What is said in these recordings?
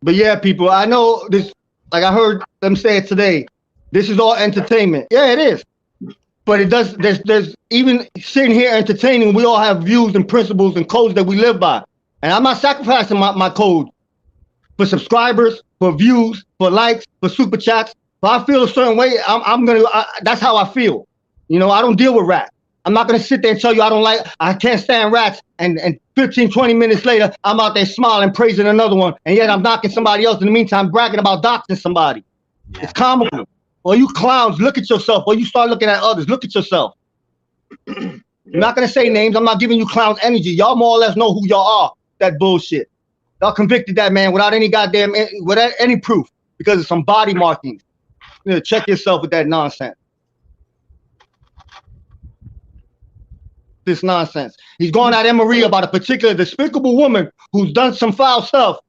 But yeah, people, I know this, like I heard them say it today, this is all entertainment. Yeah, it is. But it does, there's even sitting here entertaining, we all have views and principles and codes that we live by. And I'm not sacrificing my code for subscribers, for views, for likes, for super chats. If I feel a certain way, that's how I feel. You know, I don't deal with rats. I'm not going to sit there and tell you I can't stand rats. And 15, 20 minutes later, I'm out there smiling, praising another one. And yet I'm knocking somebody else in the meantime, bragging about doxing somebody. Yeah. It's comical. Or you clowns, look at yourself. Or you start looking at others, look at yourself. I'm not going to say names. I'm not giving you clowns energy. Y'all more or less know who y'all are. That bullshit. Y'all convicted that man without any without any proof because of some body markings. You know, check yourself with that nonsense. This nonsense. He's going at MRE about a particular despicable woman who's done some foul stuff,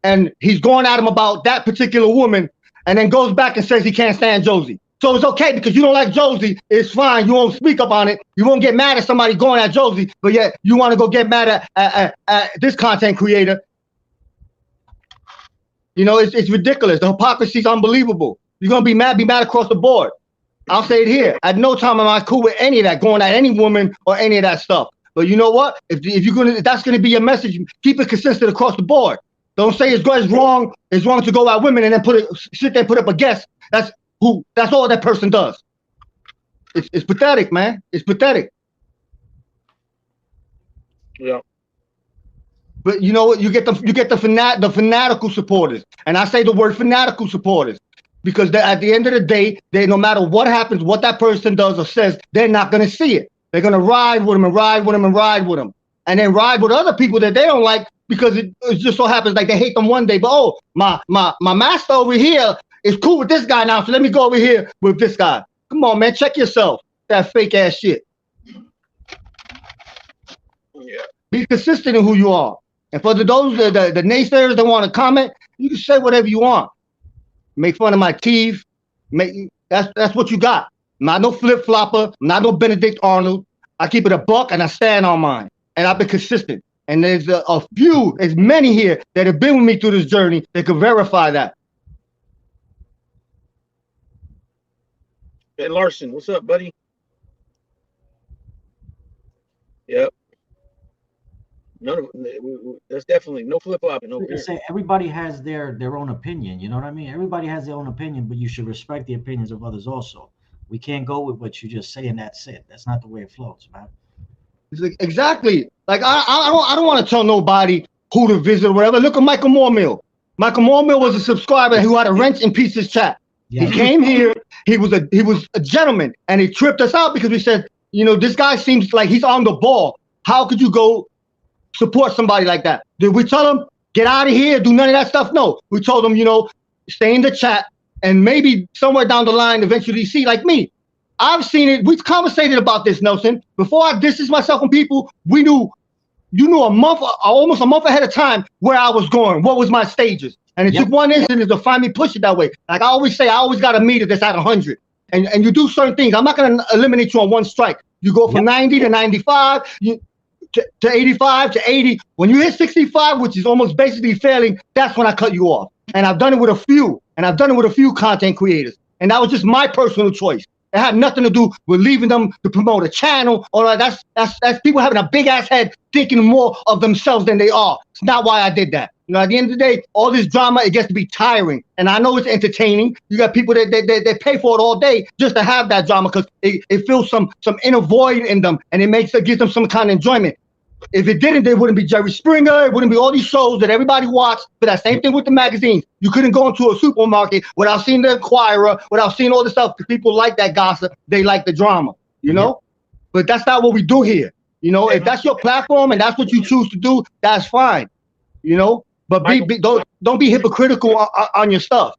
and he's going at him about that particular woman, and then goes back and says he can't stand Josie. So it's okay because you don't like Josie. It's fine. You won't speak up on it. You won't get mad at somebody going at Josie, but yet you want to go get mad at this content creator. You know, it's ridiculous. The hypocrisy is unbelievable. You're gonna be mad across the board. I'll say it here. At no time am I cool with any of that, going at any woman or any of that stuff. But you know what? If that's gonna be your message, keep it consistent across the board. Don't say it's wrong to go at women and then sit there and put up a guess. That's all that person does. It's pathetic, man. It's pathetic. Yeah. But you know what? You get the fanatical supporters, and I say the word fanatical supporters. Because at the end of the day, no matter what happens, what that person does or says, they're not going to see it. They're going to ride with them and ride with them and ride with them. And then ride with other people that they don't like because it just so happens like they hate them one day. But, oh, my master over here is cool with this guy now, so let me go over here with this guy. Come on, man, check yourself. That fake-ass shit. Yeah. Be consistent in who you are. And for those, the naysayers that want to comment, you can say whatever you want. Make fun of my teeth. That's what you got. I'm not no flip-flopper. I'm not no Benedict Arnold. I keep it a buck and I stand on mine. And I've been consistent. And there's there's many here that have been with me through this journey that could verify that. Ben Larson, what's up, buddy? Yep. That's definitely no flip-flopping over here. Say everybody has their own opinion. You know what I mean? Everybody has their own opinion, but you should respect the opinions of others also. We can't go with what you just say and that's it. That's not the way it flows, man. Exactly. Like I don't want to tell nobody who to visit or whatever. Look at Michael Moormill. Michael Moormill was a subscriber who had a wrench in pieces chat. Yeah. He came here. He was a gentleman, and he tripped us out because we said, you know, this guy seems like he's on the ball. How could you go support somebody like that? Did we tell him, get out of here, do none of that stuff? No. We told him, you know, stay in the chat, and maybe somewhere down the line, eventually see, like me. I've seen it. We've conversated about this, Nelson. Before I distance myself from people, you knew almost a month ahead of time where I was going, what was my stages. And it took one incident to finally push it that way. Like I always say, I always got a meter that's at 100. And you do certain things. I'm not going to eliminate you on one strike. You go from 90 to 95, to 85 to 80. When you hit 65, which is almost basically failing, that's when I cut you off. And I've done it with a few. And I've done it with a few content creators. And that was just my personal choice. It had nothing to do with leaving them to promote a channel. Or that's people having a big ass head thinking more of themselves than they are. It's not why I did that. You know, at the end of the day, all this drama, it gets to be tiring. And I know it's entertaining. You got people that pay for it all day just to have that drama because it fills some inner void in them and it gives them some kind of enjoyment. If it didn't, there wouldn't be Jerry Springer. It wouldn't be all these shows that everybody watched. But that same thing with the magazines. You couldn't go into a supermarket without seeing the Inquirer, without seeing all this stuff. Because people like that gossip. They like the drama, you know? But that's not what we do here. You know, if that's your platform and that's what you choose to do, that's fine. You know? But don't be hypocritical on your stuff.